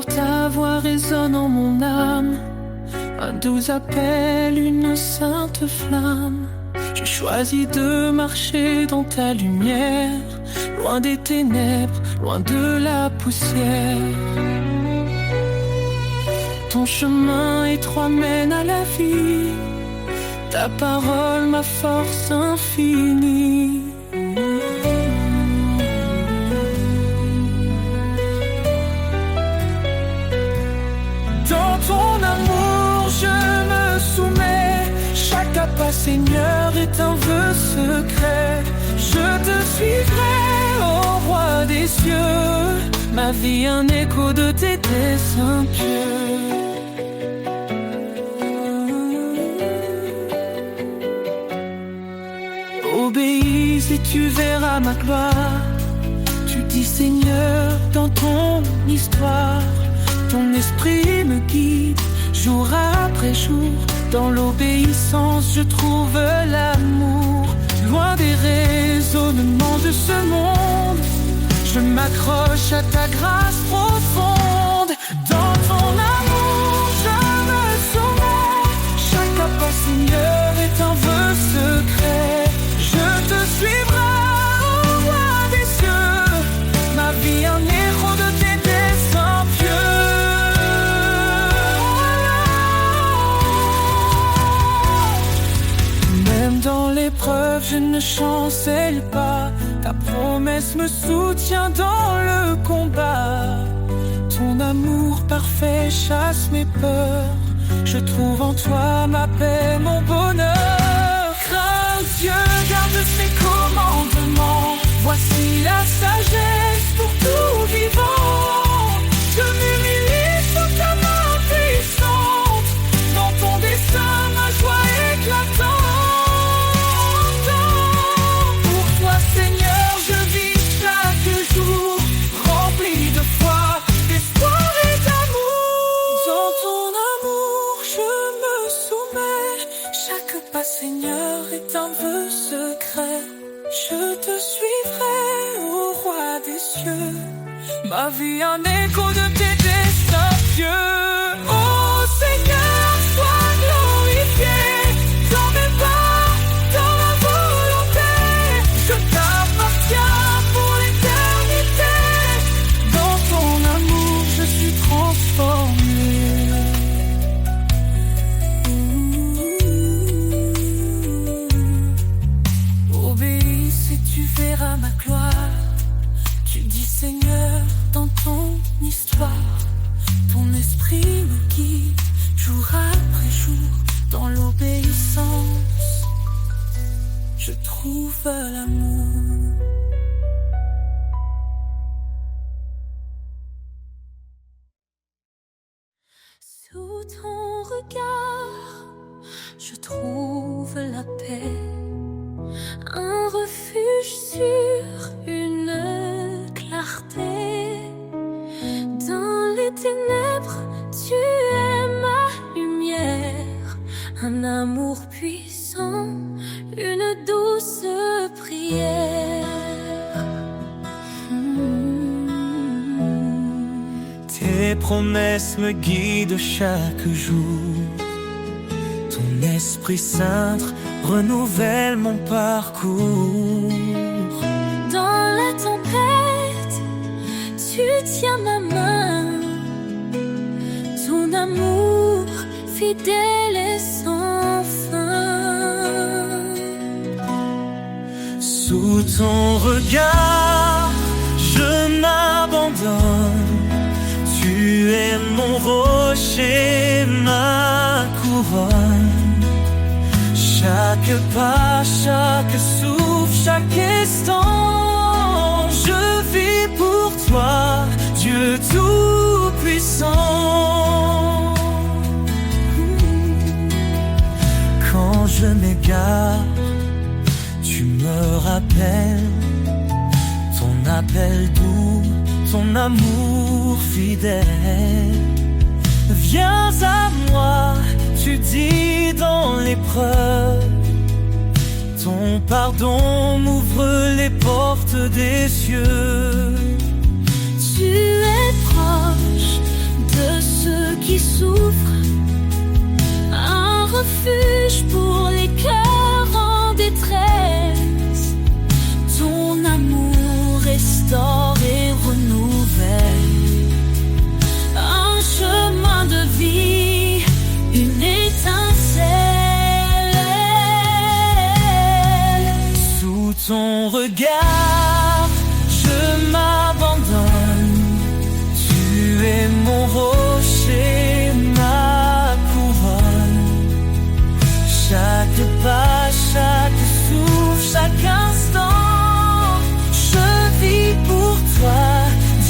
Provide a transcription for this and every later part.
Seigneur, ta voix résonne en mon âme, un doux appel, une sainte flamme. J'ai choisi de marcher dans ta lumière, loin des ténèbres, loin de la poussière. Ton chemin étroit mène à la vie, ta parole, ma force infinie. Dans ton amour je me soumets, chaque pas Seigneur est un vœu secret. Je te suivrai, ô roi des cieux, ma vie un écho de tes desseins pieux. Obéis et tu verras ma gloire. Tu dis Seigneur dans ton histoire, ton esprit me guide jour après jour. Dans l'obéissance je trouve l'amour. Loin des raisonnements de ce monde, je m'accroche à ta grâce profonde. Dans ton amour je me soumets, chaque pas Seigneur est un vœu secret. Je te suivrai, ô roi des cieux, ma vie un héros de tes desseins pieux. Même dans l'épreuve je ne chancelle pas, ta promesse me soutient dans le combat. Ton amour parfait chasse mes peurs, je trouve en toi ma paix, mon bonheur. Crains Dieu, garde ses commandements, voici la sagesse pour tout vivant. Je m'humilie sous ta main puissante, dans ton dessein ma joie éclatante. Pour toi Seigneur je vis chaque jour, rempli de foi, d'espoir et d'amour. Dans ton amour je me soumets, chaque pas Seigneur est un vœu secret. Je te suivrai, ô roi des cieux, ma vie un écho de tes desseins pieux. Ô Seigneur, sois glorifié dans mes pas, dans ma volonté. Je t'appartiens pour l'éternité. Dans ton amour je suis transformé. Obéis et tu verras ma gloire. Tu dis Seigneur dans ton histoire, ton esprit me guide jour après jour. Dans l'obéissance je trouve l'amour. Sous ton regard je trouve la paix, un refuge sur une clarté. Dans les ténèbres, tu es ma lumière, un amour puissant, une douce prière. Tes promesses me guident chaque jour. Ton Esprit Saint renouvelle mon parcours. Dans la tempête, tu tiens ma main. Ton amour fidèle et sans fin. Sous ton regard, je m'abandonne. Tu es mon rocher, ma couronne. Chaque pas, chaque souffle, chaque instant, je vis pour toi, Dieu tout-puissant. Quand je m'égare, tu me rappelles ton appel doux, ton amour fidèle. Viens à moi, tu dis dans l'épreuve, ton pardon m'ouvre les portes des cieux. Tu es proche qui souffrent, un refuge pour les cœurs en détresse. Ton amour restaure et renouvelle, un chemin de vie, une étincelle. Sous ton regard, je m'abandonne. Tu es mon rocher, ma couronne. Chaque pas, chaque souffle, chaque instant, je vis pour toi,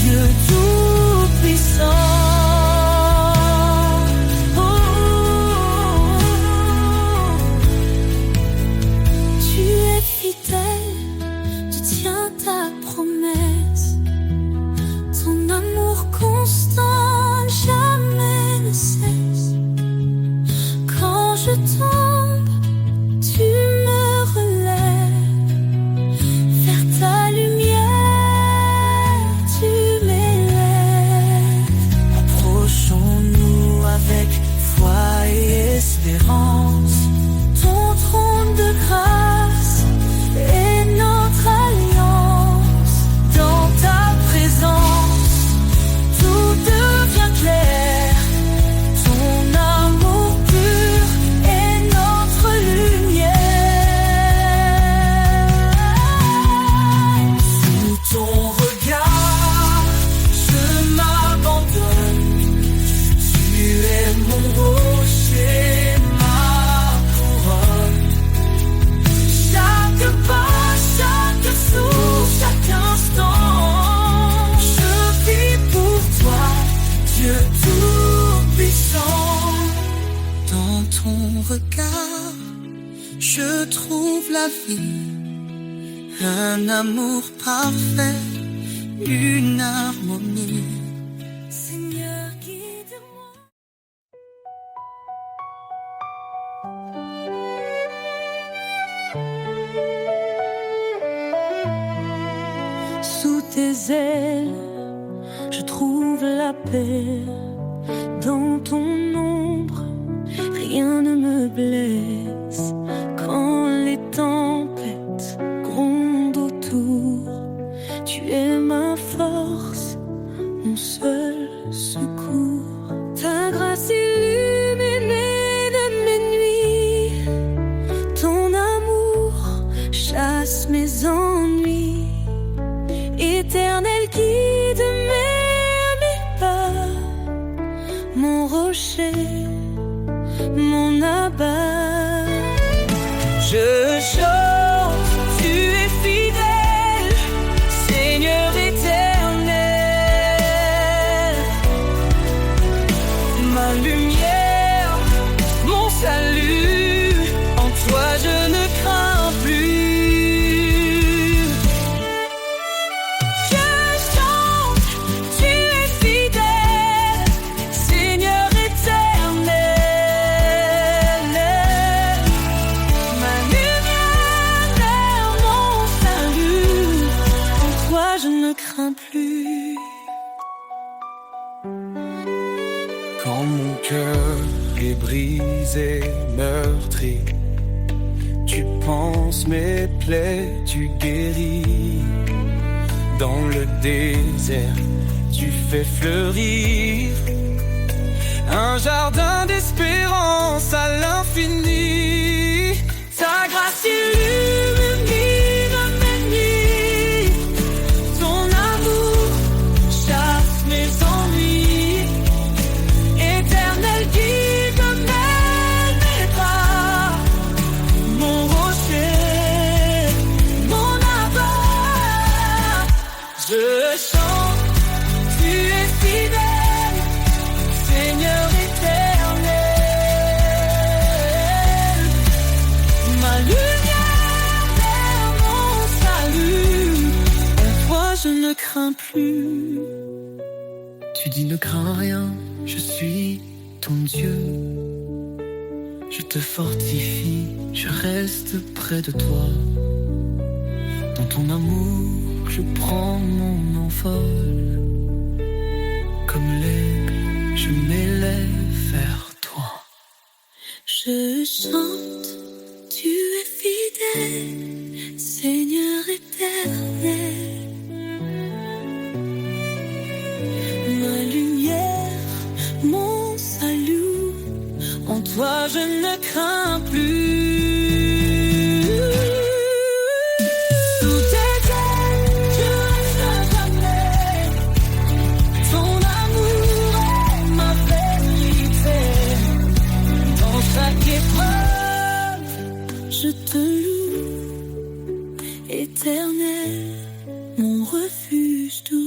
Dieu tout-puissant. Tu es fidèle, tu tiens ta promesse. Ton amour constant jamais ne cesse. Quand je tombe, tu me relèves. Vers ta lumière, tu m'élèves. Approchons-nous avec foi et espérance. Ton trône de grâce est notre alliance. Dans ta présence, tout devient clair. Ton amour pur est notre lumière. Sous ton regard, je m'abandonne. Tu es mon rocher, ma couronne. Chaque pas, chaque souffle, chaque instant, je vis pour toi, Dieu tout-puissant. Dans ton regard, je trouve la vie, un amour parfait, une harmonie. Seigneur, guide-moi. Sous tes ailes, je trouve la paix. Dans ton ombre, rien ne me blesse. Quand les tempêtes grondent autour, tu es ma force, mon seul secours. Ta grâce illumine mes nuits. Ton amour chasse mes ennuis. Éternel guide mes pas, mon rocher, mon abat. Je chante, tu es fidèle, Seigneur éternel. Ma lumière, mon salut, en toi je ne crains plus. Quand mon cœur est brisé, meurtri, tu panses mes plaies, tu guéris. Dans le désert, tu fais fleurir un jardin d'espérance à l'infini. Ta grâce illumine mes nuits. Ton amour chasse mes ennuis. Éternel guide mes pas, mon rocher, mon abat. Je chante, tu es fidèle, Seigneur éternel. Ma lumière vers mon salut, en toi je ne crains plus. Tu dis ne crains rien, je suis ton Dieu. Je te fortifie, je reste près de toi. Dans ton amour, je prends mon envol. Comme l'aigle, je m'élève vers toi. Je chante, tu es fidèle, Seigneur éternel. Ma lumière, mon salut, en toi je ne crains plus. Sous tes ailes, je reste à jamais. Ton amour est ma vérité. Dans chaque épreuve, je te loue, éternel, mon refuge doux.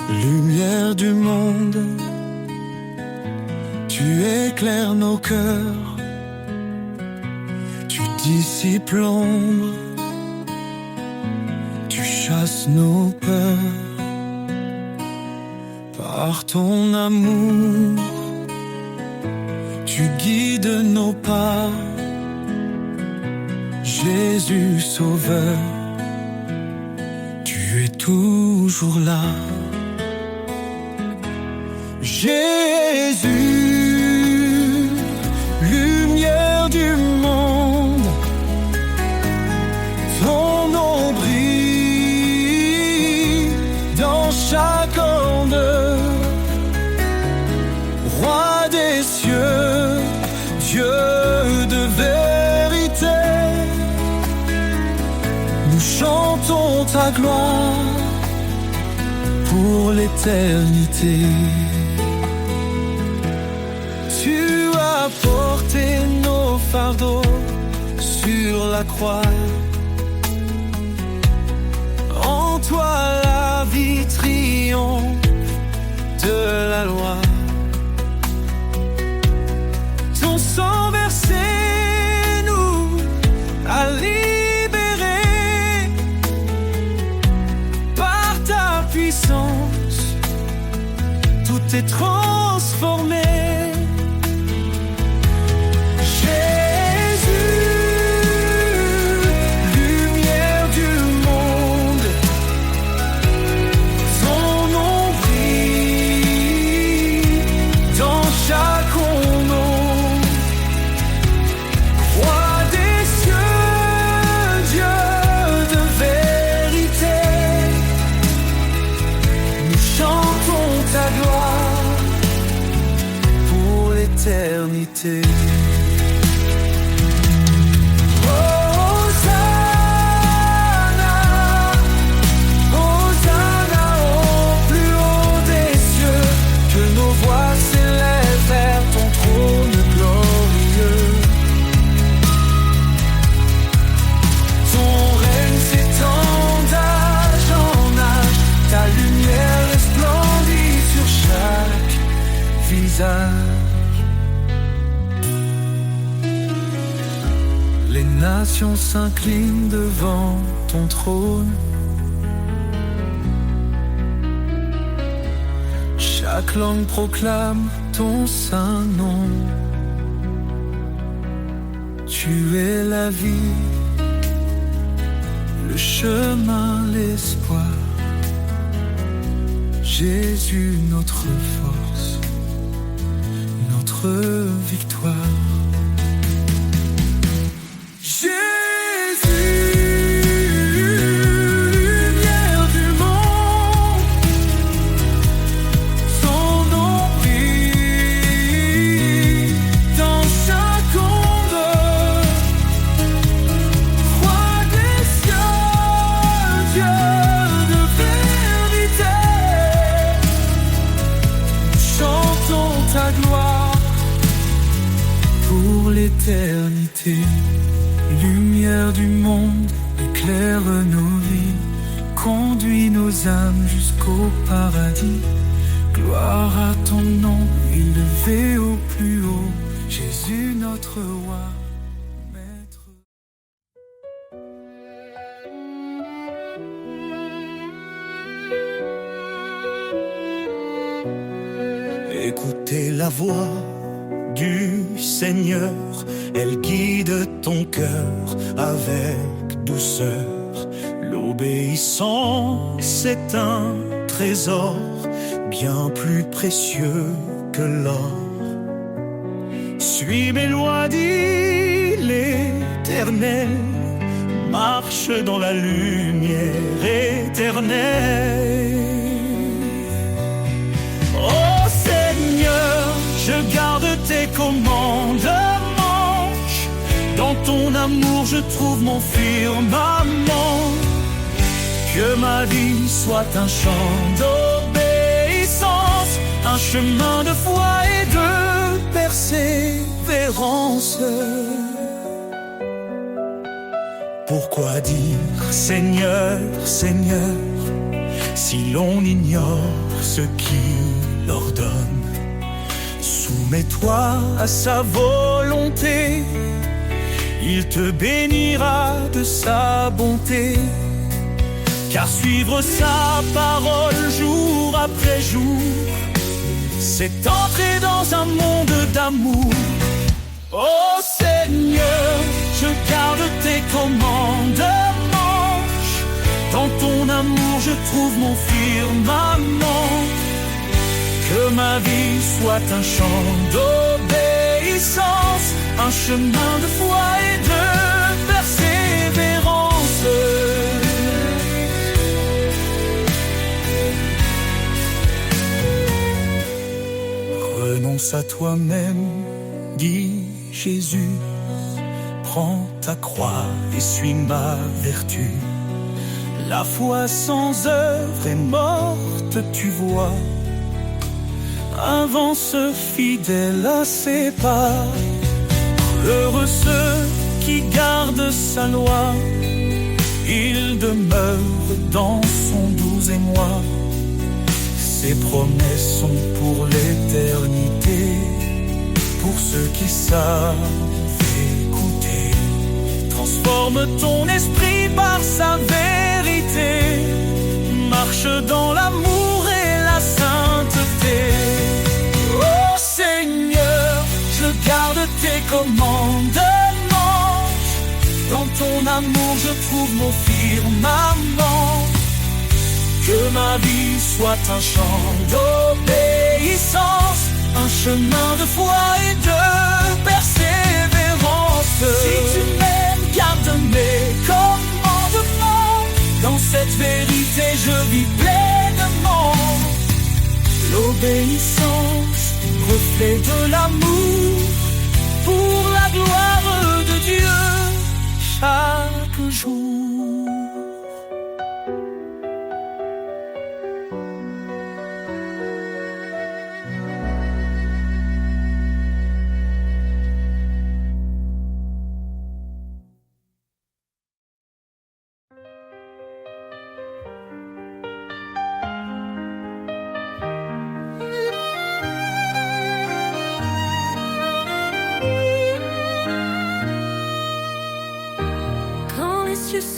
Lumière du monde, tu éclaires nos cœurs, tu dissipes l'ombre, tu chasses nos peurs. Par ton amour, tu guides nos pas. Jésus Sauveur, tu es toujours là. Jésus, lumière du monde, ton nom brille dans chaque onde. Roi des cieux, Dieu de vérité, nous chantons ta gloire pour l'éternité. Tu as porté nos fardeaux sur la croix. En toi la vie triomphe de la loi. Ton sang versé nous a libérés. Par ta puissance, tout est transformé. Éternité. Hosanna, Hosanna au plus haut des cieux, que nos voix s'élèvent vers ton trône glorieux. Ton règne s'étend d'âge en âge, ta lumière resplendit sur chaque visage. Les nations s'inclinent devant ton trône. Chaque langue proclame ton saint nom. Tu es la vie, le chemin, l'espoir. Jésus, notre force, notre victoire. L'éternité, lumière du monde, éclaire nos vies, conduis nos âmes jusqu'au paradis. Gloire à ton nom, élevé au plus haut, Jésus notre roi, maître. Écoutez la voix du Seigneur, elle guide ton cœur avec douceur. L'obéissance est un trésor bien plus précieux que l'or. Suis mes lois, dit l'Éternel, marche dans la lumière éternelle. Oh Seigneur, je garde tes commandements. Dans ton amour je trouve mon firmament. Que ma vie soit un chant d'obéissance, un chemin de foi et de persévérance. Pourquoi dire Seigneur, Seigneur, si l'on ignore ce qu'il ordonne? Soumets-toi à sa volonté, il te bénira de sa bonté. Car suivre sa parole jour après jour, c'est entrer dans un monde d'amour. Oh Seigneur, je garde tes commandements. Dans ton amour je trouve mon firmament. Que ma vie soit un chant d'obéissance, un chemin de foi et de persévérance. Renonce à toi-même, dit Jésus. Prends ta croix et suis ma vertu. La foi sans œuvre est morte, tu vois. Avance fidèle à ses pas. Heureux ceux qui gardent sa loi, il demeure dans son doux émoi. Ses promesses sont pour l'éternité, pour ceux qui savent écouter. Transforme ton esprit par sa vérité, marche dans l'amour et la sainteté. Oh Seigneur, je garde tes commandements. Dans ton amour je trouve mon firmament. Que ma vie soit un chant d'obéissance, un chemin de foi et de persévérance. Si tu m'aimes, garde mes commandements. Dans cette vérité je vis pleinement. L'obéissance, reflet de l'amour, pour la gloire de Dieu chaque jour.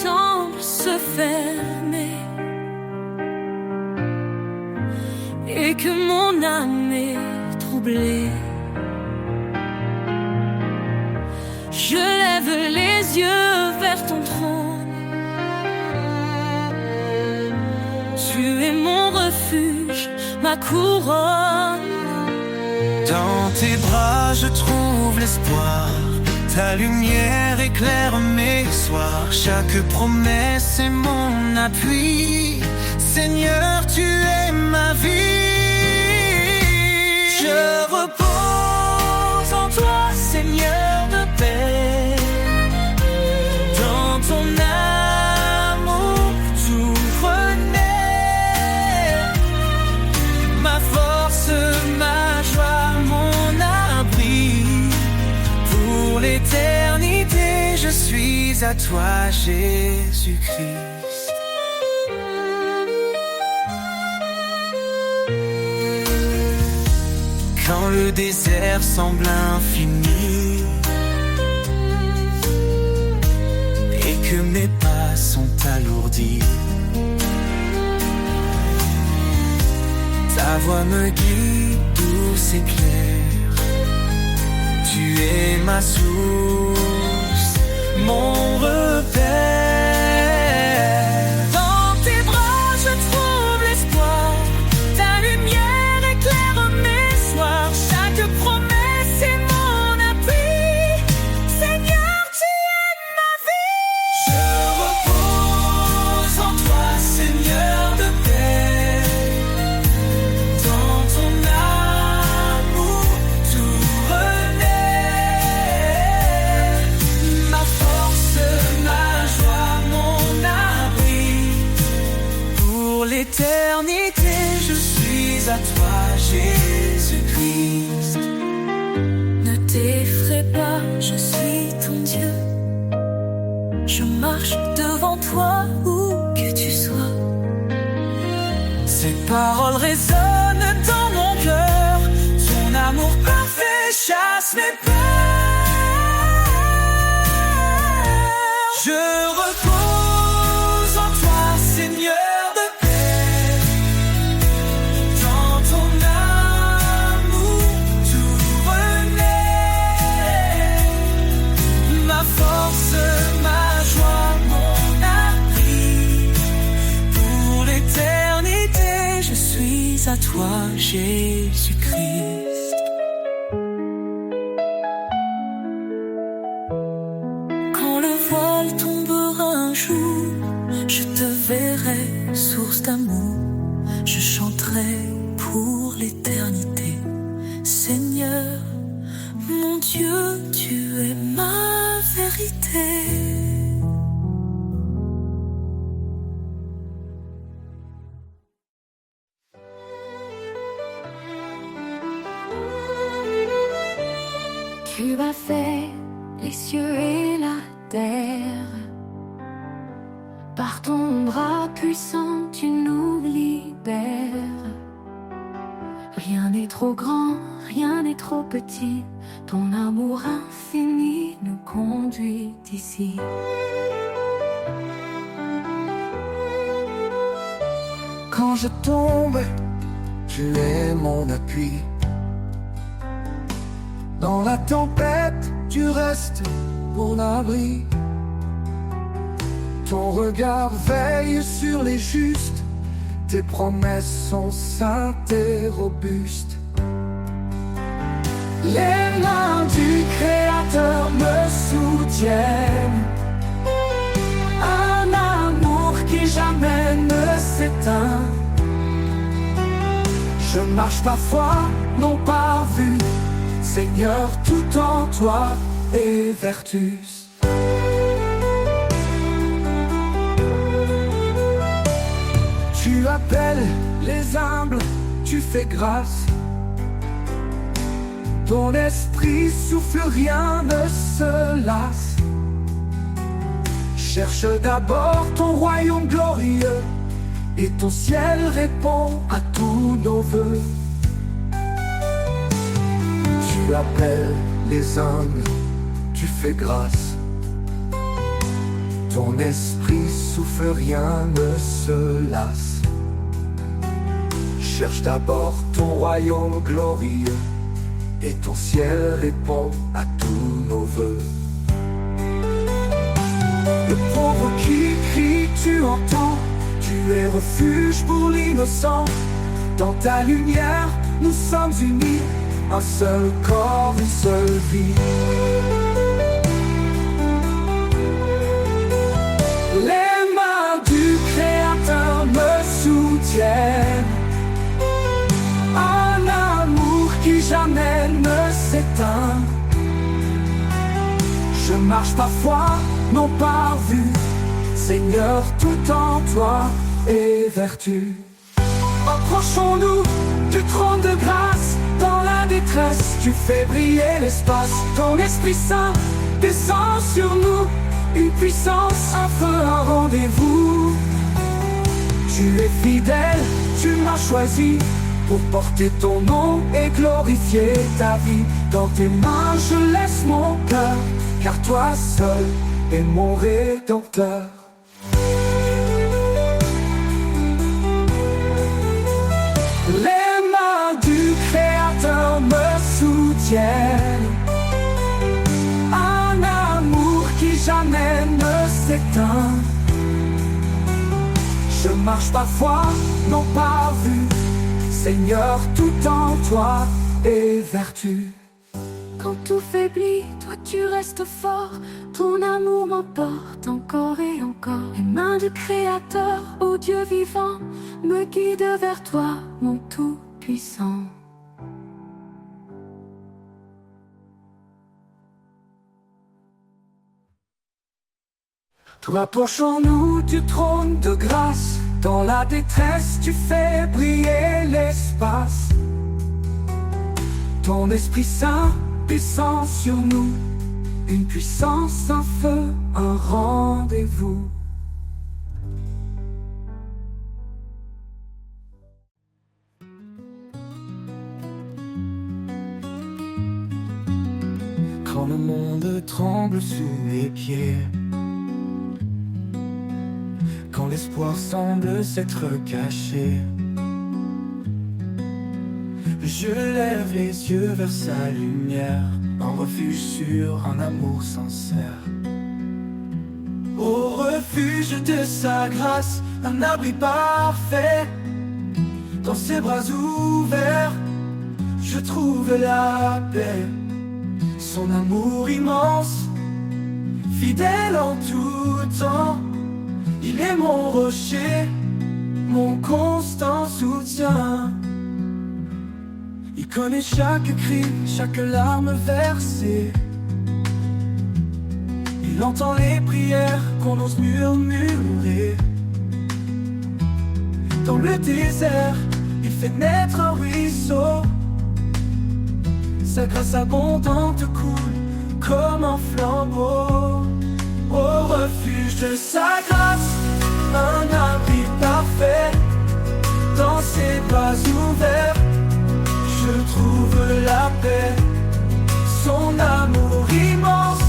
Semble se fermer et que mon âme est troublée. Je lève les yeux vers ton trône. Tu es mon refuge, ma couronne. Dans tes bras je trouve l'espoir. Ta lumière éclaire mes soirs. Chaque promesse est mon appui. Seigneur, tu es ma vie. Je repose en toi, Seigneur de paix. Dans ton amour tout renaît. Ma force, ma joie, mon abri. Pour l'éternité, je suis à toi, Jésus-Christ. Quand le désert semble infini et que mes pas sont alourdis, ta voix me guide s'éclaire. Tu es ma source, mon repère. Dans tes bras je trouve l'espoir, ta lumière éclaire mes soirs. Chaque promesse est mon appui, Seigneur tu es ma vie. Je repose en toi, Seigneur de paix. Dans ton amour tout renaît. Ma force, ma joie, mon abri. Pour l'éternité, je suis à toi, Jésus-Christ. Ne t'effraie pas, je suis ton Dieu. Je marche devant toi où que tu sois. Ces paroles résonnent dans mon cœur. Ton amour parfait chasse mes peurs. Je repose en toi, Seigneur de paix. Dans ton amour tout renaît. Ma force, ma joie, mon abri. Pour l'éternité, je suis à toi, Jésus-Christ. Quand le voile tombera un jour, je te verrai, source d'amour. Je chanterai pour l'éternité. Seigneur, mon Dieu, tu es ma vérité. Tu as fait les cieux et la terre. Par ton bras puissant, tu nous libères. Rien n'est trop grand, rien n'est trop petit. Ton amour infini nous conduit ici. Quand je tombe, tu es mon appui. Dans la tempête, tu restes mon abri. Ton regard veille sur les justes. Tes promesses sont saintes et robustes. Les mains du Créateur me soutiennent. Un amour qui jamais ne s'éteint. Je marche par foi, non par vue. Seigneur, tout en toi est vertus. Tu appelles les humbles, tu fais grâce. Ton esprit souffle, rien ne se lasse. Cherche d'abord ton royaume glorieux, et ton ciel répond à tous nos vœux. Tu appelles les humbles, tu fais grâce. Ton esprit souffle, rien ne se lasse. Cherche d'abord ton royaume glorieux, et ton ciel répond à tous nos vœux. Le pauvre qui crie, tu entends. Tu es refuge pour l'innocent. Dans ta lumière, nous sommes unis. Un seul corps, une seule vie. Les mains du Créateur me soutiennent. Un amour qui jamais ne s'éteint. Je marche par foi, non par vue. Seigneur, tout en toi est vertu. Approchons-nous du trône de grâce. Dans la détresse, tu fais briller l'espace. Ton Esprit Saint descend sur nous. Une puissance, un feu, un rendez-vous. Tu es fidèle, tu m'as choisi pour porter ton nom et glorifier ta vie. Dans tes mains, je laisse mon cœur, car toi seul es mon Rédempteur. Les mains du Créateur marche parfois n'ont pas vu. Seigneur, tout en toi est vertu. Quand tout faiblit, toi tu restes fort. Ton amour m'emporte encore et encore. Les mains du Créateur, ô Dieu vivant, me guident vers toi, mon Tout-Puissant. Toi approchons-nous du trône de grâce. Dans la détresse, tu fais briller l'espace. Ton Esprit Saint descend sur nous. Une puissance, un feu, un rendez-vous. Quand le monde tremble sous mes pieds, quand l'espoir semble s'être caché, je lève les yeux vers sa lumière, un refuge sûr, un amour sincère. Au refuge de sa grâce, un abri parfait. Dans ses bras ouverts, je trouve la paix. Son amour immense, fidèle en tout temps. Il est mon rocher, mon constant soutien. Il connaît chaque cri, chaque larme versée. Il entend les prières qu'on ose murmurer. Dans le désert, il fait naître un ruisseau. Sa grâce abondante coule comme un flambeau. Au refuge de sa grâce, un abri parfait. Dans ses bras ouverts, je trouve la paix. Son amour immense,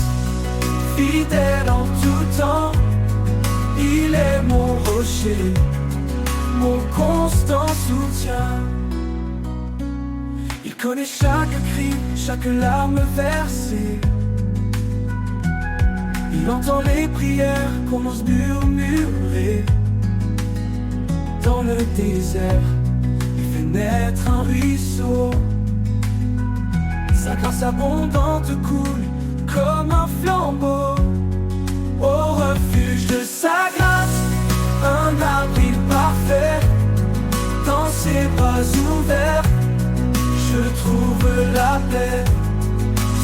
fidèle en tout temps. Il est mon rocher, mon constant soutien. Il connaît chaque cri, chaque larme versée. Il entend les prières qu'on ose murmurer. Dans le désert, il fait naître un ruisseau. Sa grâce abondante coule comme un flambeau. Au refuge de sa grâce, un abri parfait. Dans ses bras ouverts, je trouve la paix.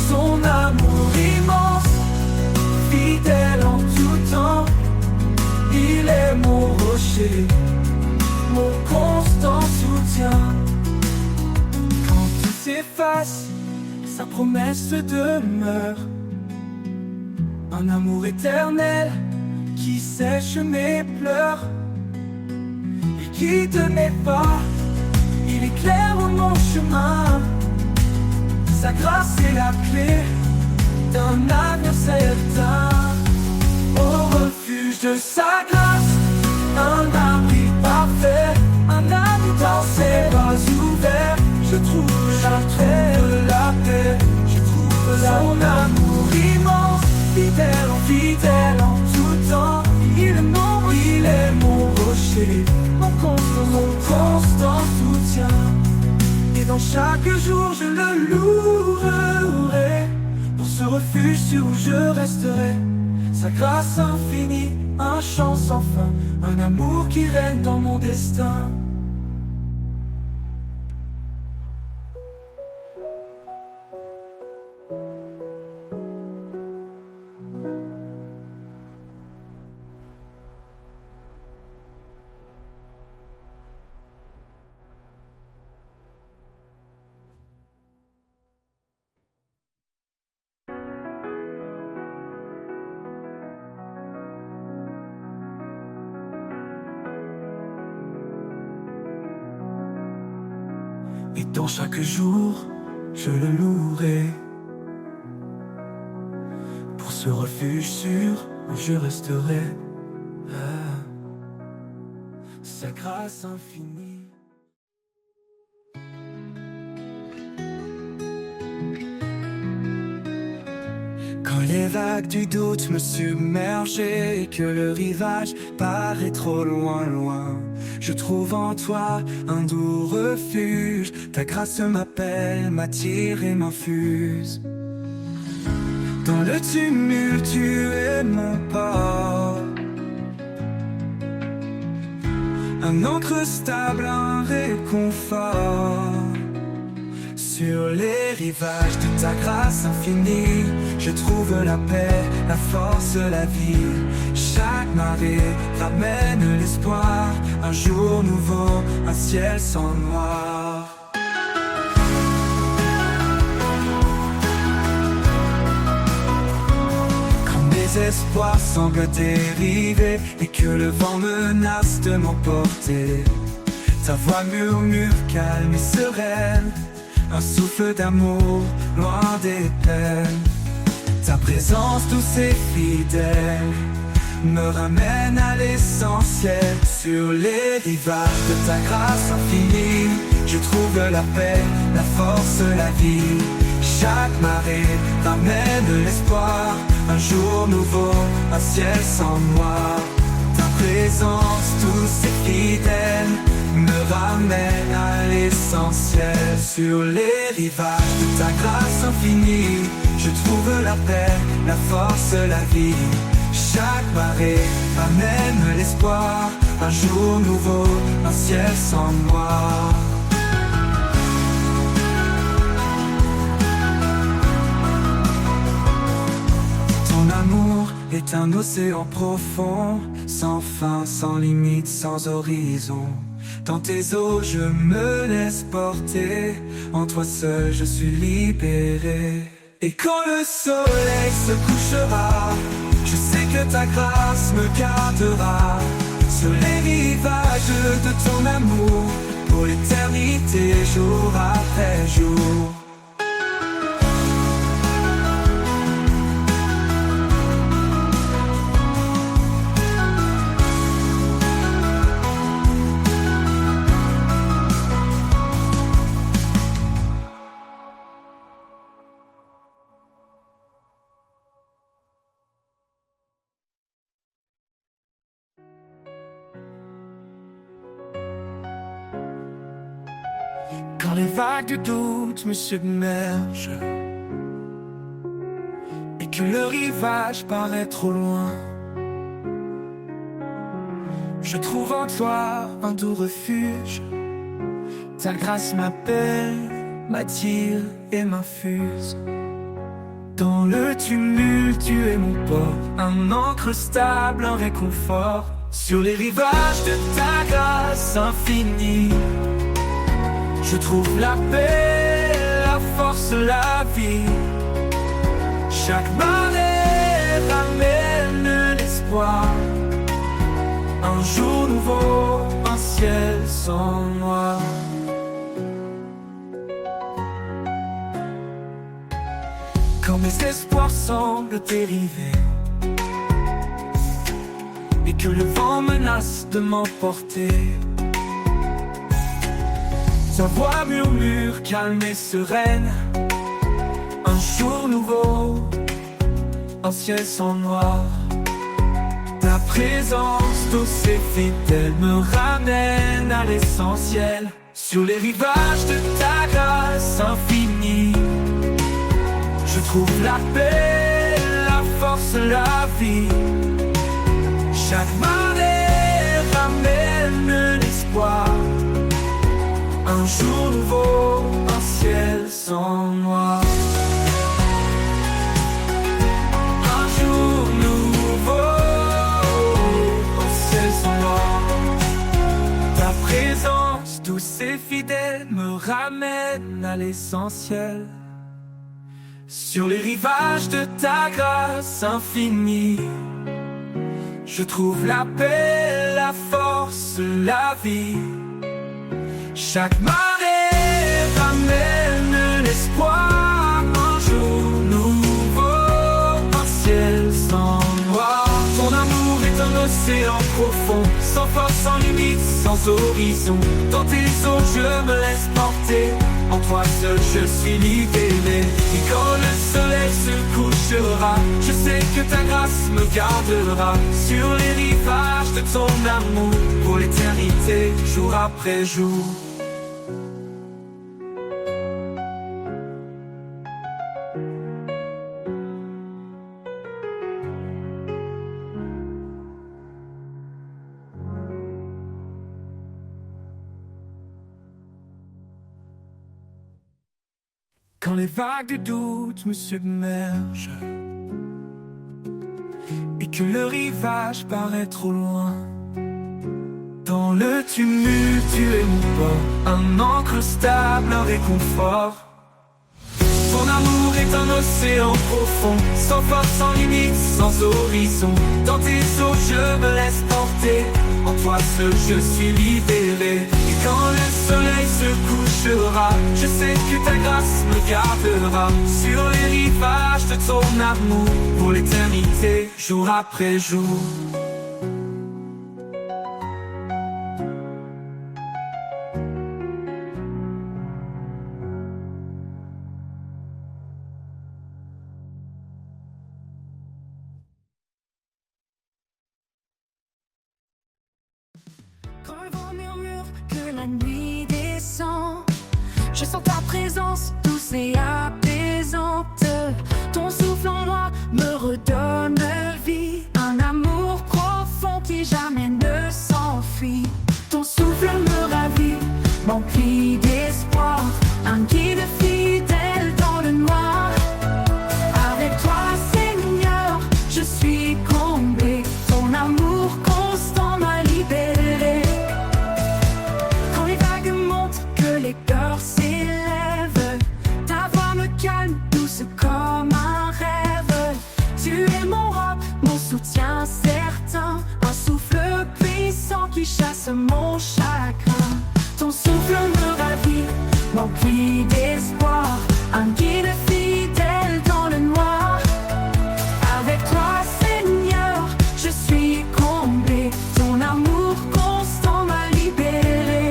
Son amour immense, fidèle en tout temps. Il est mon rocher, mon constant soutien. Quand tout s'efface, sa promesse demeure. Un amour éternel qui sèche mes pleurs. Il guide mes pas, il éclaire mon chemin. Sa grâce est la clé d'un avenir certain. Au refuge de sa grâce, un abri parfait. Un abri dans ses bras ouverts, je trouve la paix. Je trouve son amour immense, fidèle en tout temps. Il est mon rocher, mon constant soutien. Et dans chaque jour je le louerai. Pour ce refuge sûr où je resterai. Sa grâce infinie, un chant sans fin. Un amour qui règne dans mon destin. Et dans chaque jour, je le louerai. Pour ce refuge sûr où je resterai. Sa grâce infinie. Quand les vagues du doute me submergeaient et que le rivage paraît trop loin, loin, je trouve en toi un doux refuge. Ta grâce m'appelle, m'attire et m'infuse. Dans le tumulte, tu es mon port, un ancre stable, un réconfort. Sur les rivages de ta grâce infinie, je trouve la paix, la force, la vie. Chaque marée ramène l'espoir, un jour nouveau, un ciel sans noir. Quand mes espoirs semblent dériver et que le vent menace de m'emporter, ta voix murmure calme et sereine, un souffle d'amour loin des peines. Ta présence douce et fidèle me ramène à l'essentiel. Sur les rivages de ta grâce infinie, je trouve la paix, la force, la vie. Chaque marée ramène l'espoir, un jour nouveau, un ciel sans noir. Ta présence douce et fidèle me ramène à l'essentiel. Sur les rivages de ta grâce infinie, je trouve la paix, la force, la vie. Chaque marée ramène l'espoir, un jour nouveau, un ciel sans noir. Ton amour est un océan profond, sans fin, sans limite, sans horizon. Dans tes eaux je me laisse porter, en toi seul je suis libéré. Et quand le soleil se couchera, je sais que ta grâce me gardera sur les rivages de ton amour, pour l'éternité, jour après jour. Quand les vagues du doute me submergent et que le rivage paraît trop loin, je trouve en toi un doux refuge. Ta grâce m'appelle, m'attire et m'infuse. Dans le tumulte, tu es mon port, un ancre stable, un réconfort. Sur les rivages de ta grâce infinie, je trouve la paix, la force, la vie. Chaque marée ramène l'espoir, un jour nouveau, un ciel sans noir. Quand mes espoirs semblent dériver et que le vent menace de m'emporter, sa voix murmure calme et sereine, un jour nouveau, un ciel sans noir. Ta présence douce et fidèle me ramène à l'essentiel. Sur les rivages de ta grâce infinie, je trouve la paix, la force, la vie. Chaque marée ramène l'espoir, un jour nouveau, un ciel sans noir. Un jour nouveau, un ciel sans noir. Ta présence douce et fidèle me ramène à l'essentiel. Sur les rivages de ta grâce infinie, je trouve la paix, la force, la vie. Chaque marée ramène l'espoir, un jour nouveau, un ciel sans noir. Ton amour est un océan profond, sans force, sans limite, sans horizon. Dans tes eaux je me laisse porter, En toi seul je suis libéré. Et quand le soleil se couchera, je sais que ta grâce me gardera sur les rivages de ton amour pour l'éternité, jour après jour. Quand les vagues de doute me submergent et que le rivage paraît trop loin, dans le tumulte tu es mon port, un ancre stable, un réconfort. Ton amour est un océan profond, sans force, sans limite, sans horizon. Dans tes eaux je me laisse porter, en toi seul je suis libéré. Et quand le soleil se couchera, je sais que ta grâce me gardera sur les rivages de ton amour pour l'éternité, jour après jour. Quand le vent murmure que la nuit descend, je sens ta présence douce et apaisante. Ton souffle en moi me redonne vie, un amour profond qui jamais ne s'enfuit. Ton souffle me ravit, m'emplit d'espoir, un guide fidèle dans le noir. Avec toi Seigneur, je suis comblé, ton amour constant m'a libéré. Quand les vagues montent, que les peurs s'élèvent, ta voix me calme, douce comme un rêve. Tu es mon roc, mon soutien certain, un souffle puissant qui chasse mon chagrin. Ton souffle me ravit, m'emplit d'espoir, un guide fidèle dans le noir. Avec toi Seigneur, je suis comblé, ton amour constant m'a libéré.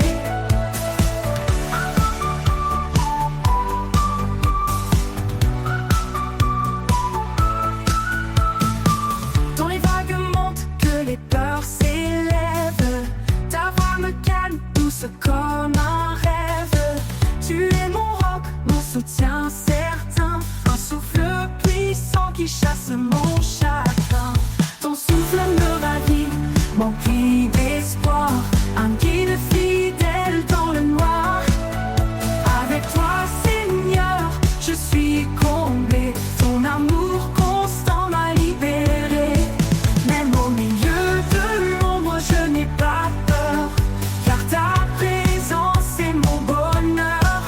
Dans les vagues montent, que les peurs s'élèvent, ta voix me calme, douce comme un rêve. Tu es mon roc, mon soutien certain, un souffle puissant qui chasse mon chagrin. Ton souffle me ravit, m'emplit d'espoir, un guide fidèle dans le noir. Avec toi Seigneur, je suis comblé, ton amour constant m'a libéré. Même au milieu de l'ombre je n'ai pas peur, car ta présence est mon bonheur.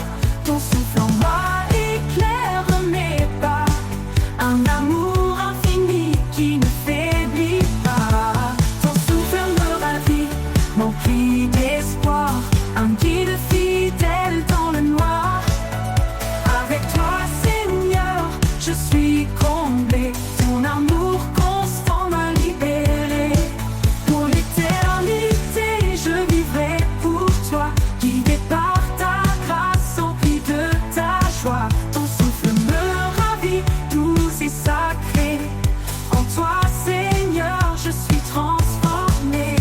Ton souffle en moi éclaire mes pas, un amour infini qui ne faiblit pas. Ton souffle me ravit, m'emplit d'espoir, un guide fidèle dans le noir. Avec toi Seigneur, je suis comblé, ton amour constant m'a libéré. Pour l'éternité je vivrai pour toi, guidé par ta grâce, empli de ta joie. Ton souffle me ravit, doux et sacré, en toi Seigneur je suis transformé.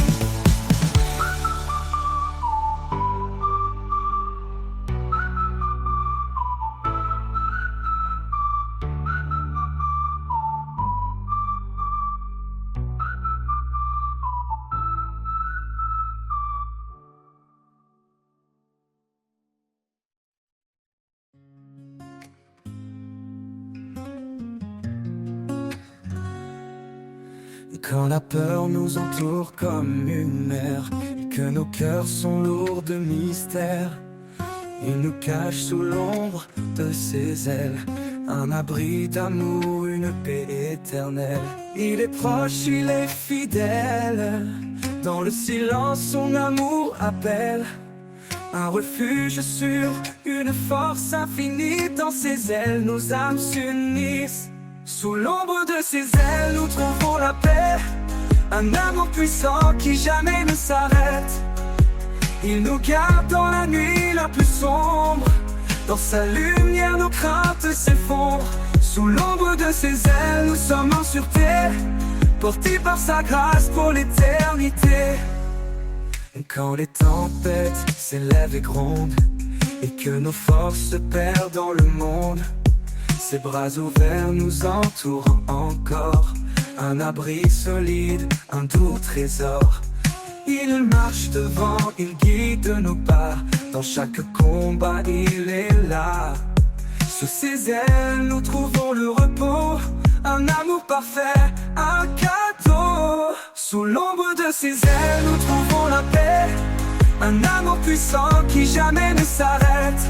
Quand la peur nous entoure comme une mer, et que nos cœurs sont lourds de mystère, il nous cache sous l'ombre de ses ailes, un abri d'amour, une paix éternelle. Il est proche, il est fidèle, dans le silence son amour appelle. Un refuge sûr, une force infinie, dans ses ailes nos âmes s'unissent. Sous l'ombre de ses ailes nous trouvons la paix, un amour puissant qui jamais ne s'arrête. Il nous garde dans la nuit la plus sombre, Dans sa lumière, nos craintes s'effondrent. Sous l'ombre de ses ailes, nous sommes en sûreté, portés par sa grâce pour l'éternité. Quand les tempêtes s'élèvent et grondent, et que nos forces se perdent dans le monde, ses bras ouverts nous entourent encore. Un abri solide, un doux trésor. Il marche devant, il guide nos pas. Dans chaque combat, il est là. Sous ses ailes, nous trouvons le repos. Un amour parfait, un cadeau. Sous l'ombre de ses ailes, nous trouvons la paix. Un amour puissant qui jamais ne s'arrête.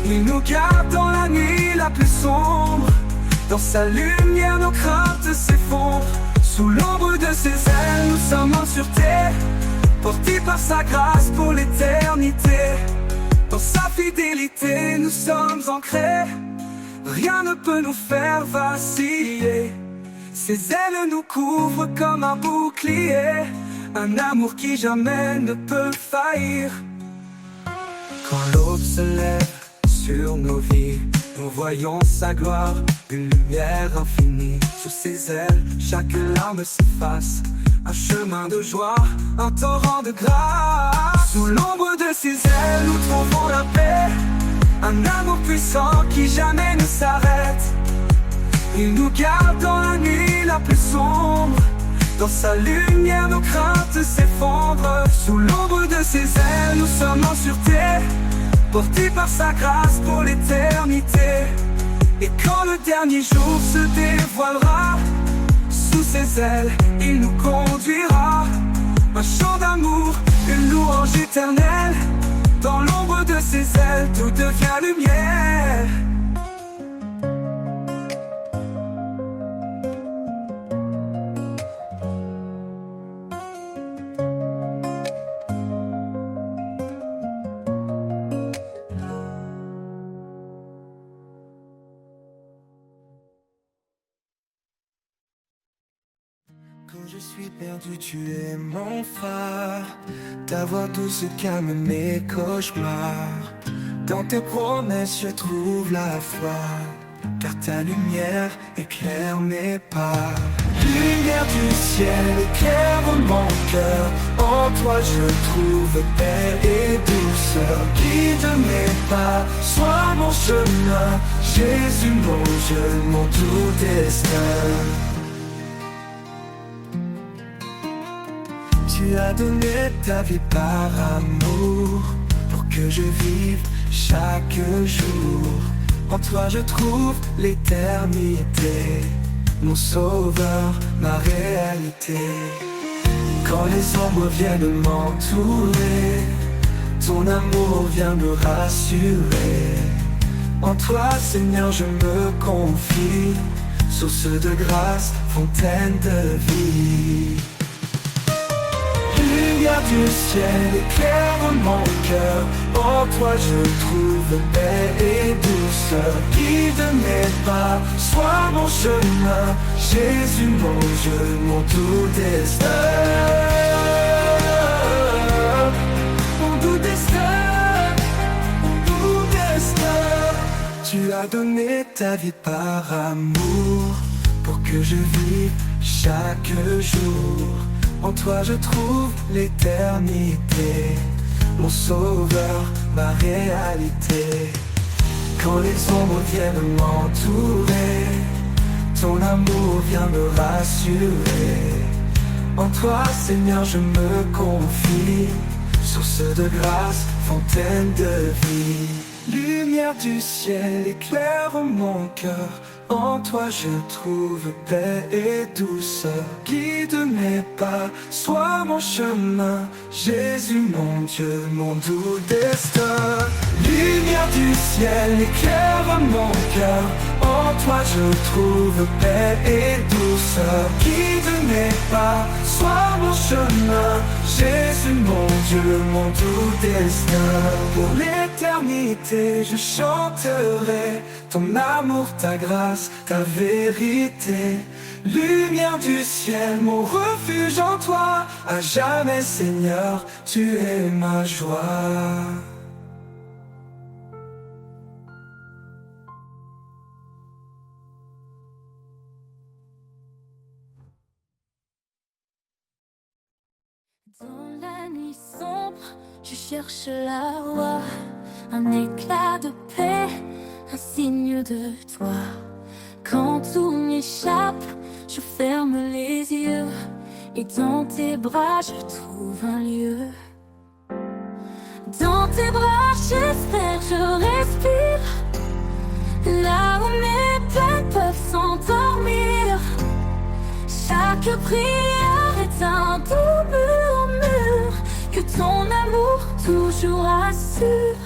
Il nous garde dans la nuit la plus sombre. Dans sa lumière, nos craintes s'effondrent. Sous l'ombre de ses ailes, nous sommes en sûreté, portés par sa grâce pour l'éternité. Dans sa fidélité, nous sommes ancrés. Rien ne peut nous faire vaciller. Ses ailes nous couvrent comme un bouclier. Un amour qui jamais ne peut faillir. Quand l'aube se lève sur nos vies, nous voyons sa gloire, une lumière infinie. Sous ses ailes, chaque larme s'efface. Un chemin de joie, un torrent de grâce. Sous l'ombre de ses ailes, nous trouvons la paix. Un amour puissant qui jamais ne s'arrête. Il nous garde dans la nuit la plus sombre. Dans sa lumière, nos craintes s'effondrent. Sous l'ombre de ses ailes, nous sommes en sûreté, portés par sa grâce pour l'éternité. Et quand le dernier jour se dévoilera, sous ses ailes, il nous conduira. Un chant d'amour, une louange éternelle. Dans l'ombre de ses ailes, tout devient lumière. Quand je suis perdu, tu es mon phare. Ta voix douce calme mes cauchemars. Dans tes promesses, je trouve la foi, car ta lumière éclaire mes pas. Lumière du ciel, éclaire mon cœur. En toi je trouve paix et douceur. Guide mes pas, sois mon chemin. Jésus mon Dieu, mon tout destin. Tu as donné ta vie par amour, pour que je vive chaque jour. En toi je trouve l'éternité, mon sauveur, ma réalité. Quand les ombres viennent m'entourer, ton amour vient me rassurer. En toi Seigneur je me confie, source de grâce, fontaine de vie. Lumière du ciel, éclaire mon cœur. En toi je trouve paix et douceur. Guide mes pas, sois mon chemin. Jésus mon Dieu, mon tout destin. Mon tout destin, mon tout destin. Tu as donné ta vie par amour, pour que je vive chaque jour. En toi je trouve l'éternité, mon sauveur, ma réalité. Quand les ombres viennent m'entourer, ton amour vient me rassurer. En toi Seigneur je me confie, source de grâce, fontaine de vie. Lumière du ciel, éclaire mon cœur. En toi je trouve paix et douceur. Guide mes pas, sois mon chemin. Jésus mon Dieu, mon doux destin. Lumière du ciel, éclaire mon cœur. En toi je trouve paix et douceur. Guide mes pas, sois mon chemin. Jésus mon Dieu, mon doux destin. Pour l'éternité je chanterai ton amour, ta grâce, ta vérité. Lumière du ciel, mon refuge en toi. À jamais Seigneur, tu es ma joie. Dans la nuit sombre, je cherche la voie, un éclat de paix, un signe de toi. Quand tout m'échappe, je ferme les yeux, et dans tes bras je trouve un lieu. Dans tes bras j'espère, je respire, là où mes peines peuvent s'endormir. Chaque prière est un doux murmure que ton amour toujours assure.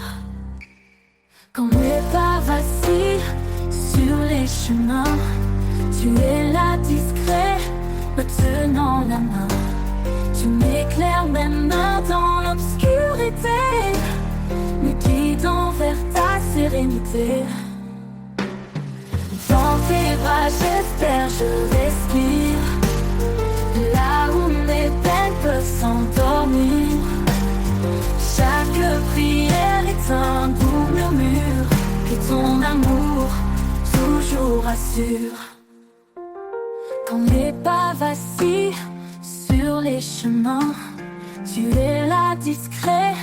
Quand mes pas vacillent sur les chemins, tu es là discret, me tenant la main. Tu m'éclaires même dans l'obscurité, me guidant vers ta sérénité. Dans tes bras j'espère, je respire, là où mes peines peuvent s'endormir. Chaque prière est un doux murmure que ton amour toujours assure. Quand mes pas vacillent sur les chemins, tu es là discret,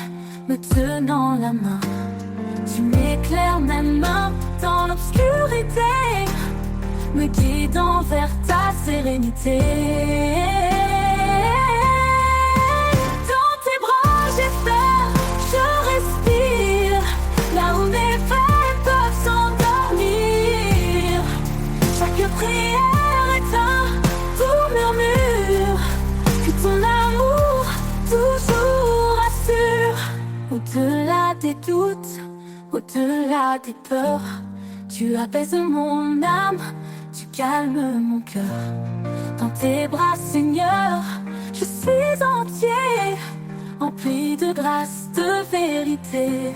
me tenant la main. Tu m'éclaires même dans l'obscurité, me guidant vers ta sérénité. Dans tes bras j'espère, je respire, là où mes peines peuvent s'endormir. Chaque prière est un doux murmure que ton amour toujours assure. Au-delà des doutes, au-delà des peurs, tu apaises mon âme, tu calmes mon cœur. Dans tes bras, Seigneur, je suis entier, empli de grâce, de vérité.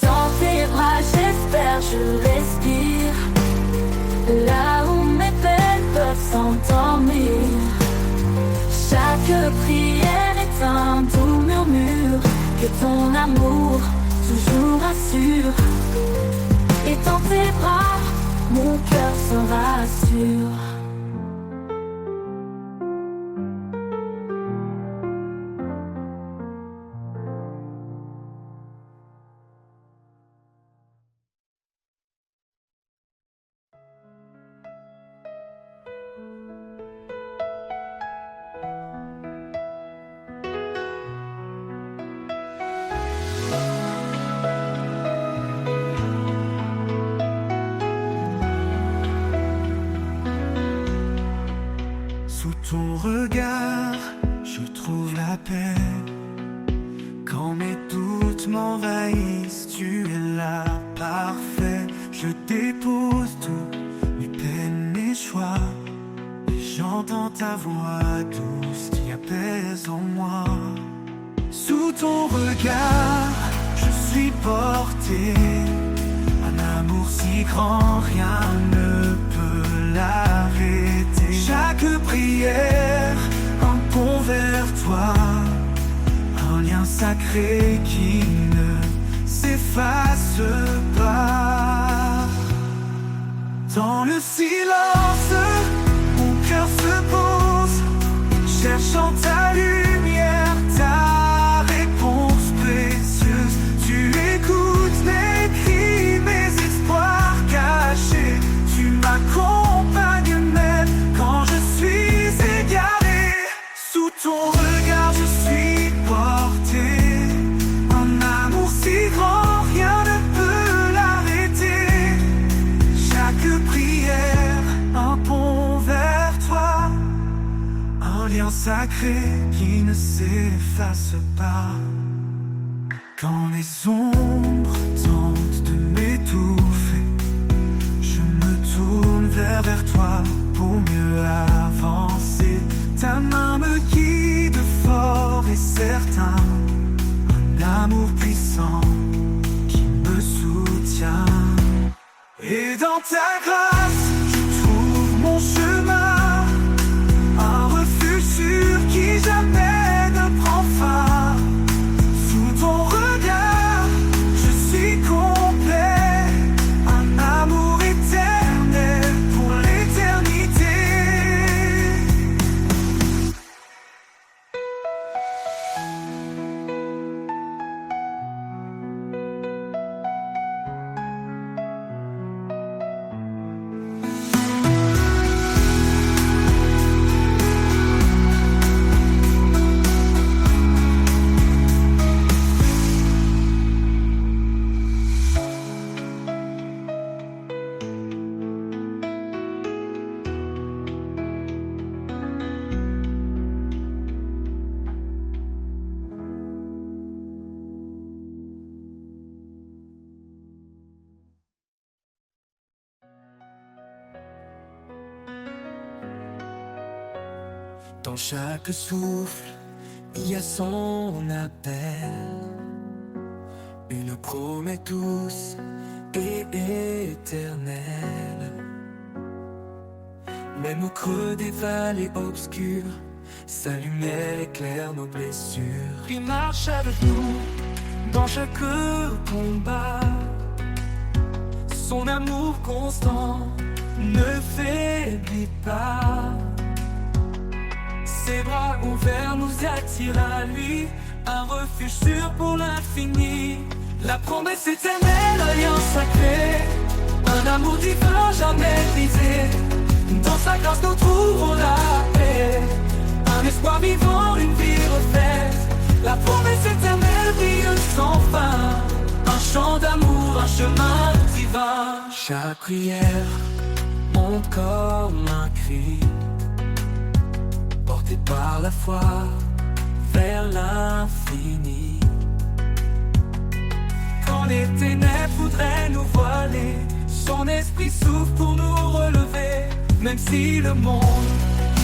Dans tes bras, j'espère, je respire, là où mes peines peuvent s'endormir. Chaque prière est un doux murmure que ton amour toujours assure. Et dans tes bras, mon cœur se rassure. Sous ton regard, je trouve la paix. Quand mes doutes m'envahissent, tu es là, parfait. Je dépose tout, mes peines, mes choix, et j'entends ta voix douce qui apaise en moi. Sous ton regard, je suis porté, un amour si grand, rien ne peut l'arrêter. Chaque prière, un pont vers toi, un lien sacré qui ne s'efface pas. Dans le silence, mon cœur se pose, cherchant ta lumière, ta réponse précieuse. Tu écoutes mes cris, mes espoirs cachés. Tu m'accompagnes même quand je suis égaré. Sous ton regard je suis porté, un amour si grand, rien ne peut l'arrêter. Chaque prière, un pont vers toi, un lien sacré qui ne s'efface pas. Quand les ombres tentent de m'étouffer, je me tourne vers toi pour mieux avancer. Ta main me guide fort et certain, un amour puissant qui me soutient. Et dans ta grâce, je trouve mon chemin, un refuge sûr qui jamais ne prend fin. Sous ton regard, je suis complet, un amour éternel pour l'éternité. Dans chaque souffle, il y a son appel. Une promesse douce et éternelle. Même au creux des vallées obscures, sa lumière éclaire nos blessures. Il marche avec nous dans chaque combat. Son amour constant ne faiblit pas. Ses bras ouverts nous attirent à lui, un refuge sûr pour l'infini. La promesse éternelle, l'alliance sacrée, un amour divin jamais brisé. Dans sa grâce nous trouvons la paix, un espoir vivant, une vie refaite. La promesse éternelle brille sans fin, un chant d'amour, un chemin divin. Chaque prière monte comme un cri, porté par la foi vers l'infini. Quand les ténèbres voudraient nous voiler, son esprit souffle pour nous relever. Même si le monde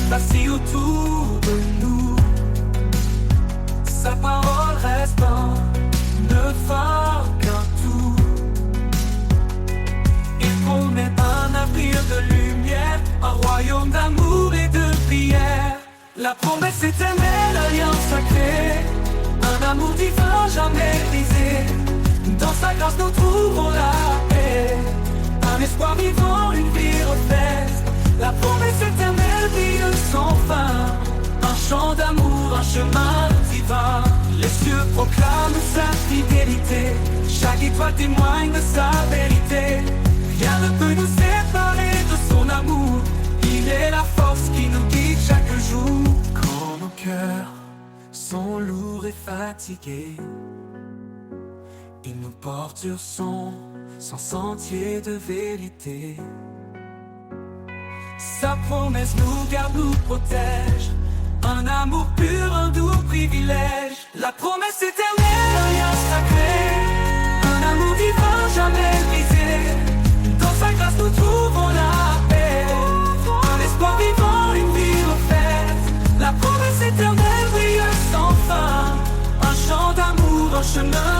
vacille autour de nous, sa parole reste un ne phare qu'un tout. Il promet un avenir de lumière, un royaume d'amour et de prière. La promesse éternelle, l'alliance sacrée, un amour divin jamais brisé. Dans sa grâce nous trouvons la paix, un espoir vivant, une vie refaite. La promesse éternelle brille sans fin, un chant d'amour, un chemin divin. Les cieux proclament sa fidélité, chaque étoile témoigne de sa vérité. Rien ne peut nous séparer de son amour, il est la force qui nous guide chaque jour. Quand nos cœurs sont lourds et fatigués, il nous porte sur son sentier de vérité. Sa promesse nous garde, nous protège, un amour pur, un doux privilège. La promesse éternelle, l'alliance sacrée, un amour divin jamais brisé. Dans sa grâce nous trouvons la paix, un espoir vivant, une vie refaite. La promesse éternelle brille sans fin, un chant d'amour, un chemin